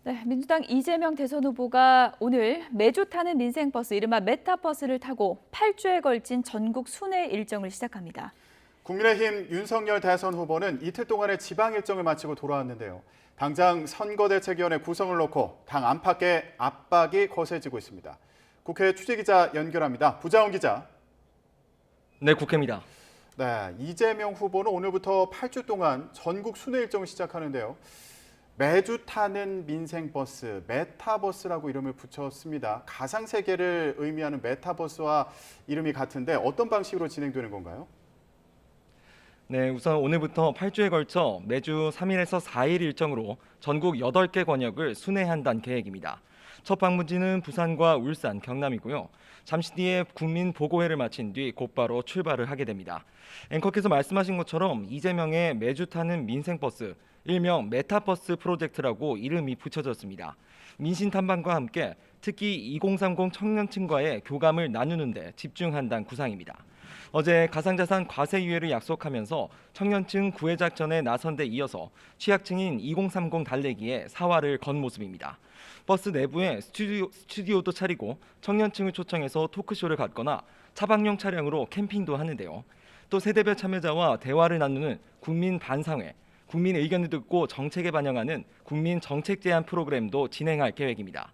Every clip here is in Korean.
네, 민주당 이재명 대선 후보가 오늘 매주 타는 민생버스, 이른바 메타버스를 타고 8주에 걸친 전국 순회 일정을 시작합니다. 국민의힘 윤석열 대선 후보는 이틀 동안의 지방 일정을 마치고 돌아왔는데요. 당장 선거대책위원회 구성을 놓고 당 안팎의 압박이 거세지고 있습니다. 국회 취재기자 연결합니다. 부자원 기자. 네, 국회입니다. 네, 이재명 후보는 오늘부터 8주 동안 전국 순회 일정을 시작하는데요. 매주 타는 민생버스, 메타버스라고 이름을 붙였습니다. 가상세계를 의미하는 메타버스와 이름이 같은데 어떤 방식으로 진행되는 건가요? 네, 우선 오늘부터 8주에 걸쳐 매주 3일에서 4일 일정으로 전국 8개 권역을 순회한다는 계획입니다. 첫 방문지는 부산과 울산, 경남이고요. 잠시 뒤에 국민보고회를 마친 뒤 곧바로 출발을 하게 됩니다. 앵커께서 말씀하신 것처럼 이재명의 매주 타는 민생버스, 일명 메타버스 프로젝트라고 이름이 붙여졌습니다. 민심 탐방과 함께 특히 2030 청년층과의 교감을 나누는 데 집중한다는 구상입니다. 어제 가상자산 과세 유예를 약속하면서 청년층 구애 작전에 나선 데 이어서 취약층인 2030 달래기에 사활을 건 모습입니다. 버스 내부에 스튜디오도 차리고 청년층을 초청해서 토크쇼를 갖거나 차박용 차량으로 캠핑도 하는데요. 또 세대별 참여자와 대화를 나누는 국민 반상회, 국민 의견을 듣고 정책에 반영하는 국민 정책 제안 프로그램도 진행할 계획입니다.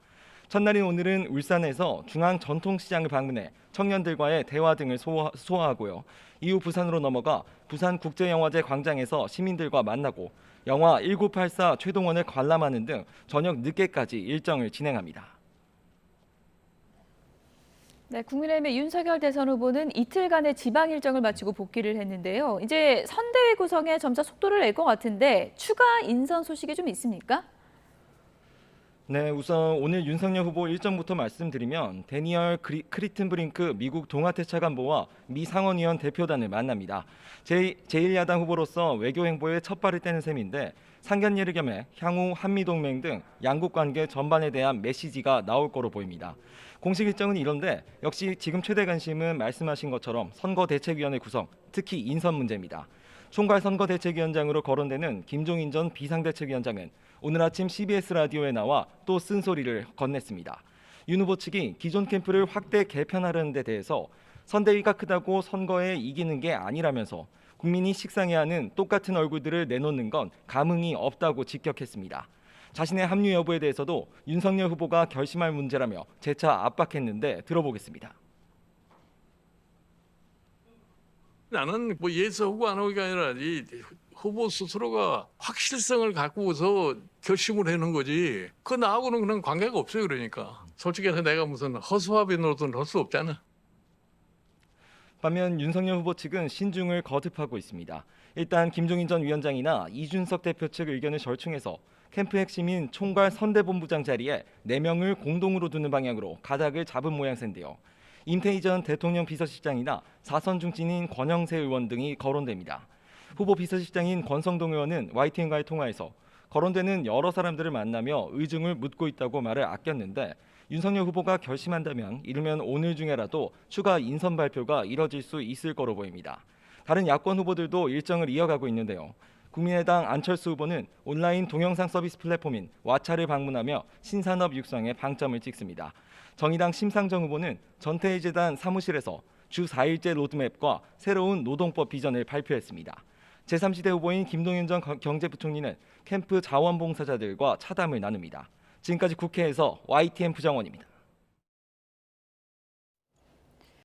첫날인 오늘은 울산에서 중앙전통시장을 방문해 청년들과의 대화 등을 소화하고요. 이후 부산으로 넘어가 부산국제영화제 광장에서 시민들과 만나고 영화 1984 최동원을 관람하는 등 저녁 늦게까지 일정을 진행합니다. 네, 국민의힘의 윤석열 대선 후보는 이틀간의 지방 일정을 마치고 복귀를 했는데요. 이제 선대위 구성에 점차 속도를 낼 것 같은데 추가 인선 소식이 좀 있습니까? 네, 우선 오늘 윤석열 후보 일정부터 말씀드리면 데니얼 크리튼브링크 미국 동아태차관보와 미 상원의원 대표단을 만납니다. 제1야당 후보로서 외교 행보에 첫 발을 떼는 셈인데 상견례를 겸해 향후 한미동맹 등 양국 관계 전반에 대한 메시지가 나올 거로 보입니다. 공식 일정은 이런데 역시 지금 최대 관심은 말씀하신 것처럼 선거대책위원회 구성, 특히 인선 문제입니다. 총괄 선거대책위원장으로 거론되는 김종인 전 비상대책위원장은 오늘 아침 CBS 라디오에 나와 또 쓴소리를 건넸습니다. 윤 후보 측이 기존 캠프를 확대 개편하려는 데 대해서 선대위가 크다고 선거에 이기는 게 아니라면서 국민이 식상해 하는 똑같은 얼굴들을 내놓는 건 감흥이 없다고 직격했습니다. 자신의 합류 여부에 대해서도 윤석열 후보가 결심할 문제라며 재차 압박했는데 들어보겠습니다. 나는 뭐 예서 후보 안 하기가 아니라 이 후보 스스로가 확실성을 갖고서 결심을 하는 거지. 그 나하고는 그런 관계가 없어요. 그러니까 솔직히 해서 내가 무슨 허수아비 노릇은 할 수 없잖아. 반면 윤석열 후보 측은 신중을 거듭하고 있습니다. 일단 김종인 전 위원장이나 이준석 대표 측 의견을 절충해서 캠프 핵심인 총괄 선대본부장 자리에 4명을 공동으로 두는 방향으로 가닥을 잡은 모양새인데요. 임태희 전 대통령 비서실장이나 사선 중진인 권영세 의원 등이 거론됩니다. 후보 비서실장인 권성동 의원은 YTN과의 통화에서 거론되는 여러 사람들을 만나며 의중을 묻고 있다고 말을 아꼈는데 윤석열 후보가 결심한다면 이르면 오늘 중에라도 추가 인선 발표가 이뤄질 수 있을 거로 보입니다. 다른 야권 후보들도 일정을 이어가고 있는데요. 국민의당 안철수 후보는 온라인 동영상 서비스 플랫폼인 왓챠를 방문하며 신산업 육성에 방점을 찍습니다. 정의당 심상정 후보는 전태일 재단 사무실에서 주 4일제 로드맵과 새로운 노동법 비전을 발표했습니다. 제3지대 후보인 김동연 전 경제부총리는 캠프 자원봉사자들과 차담을 나눕니다. 지금까지 국회에서 YTN 부정원입니다.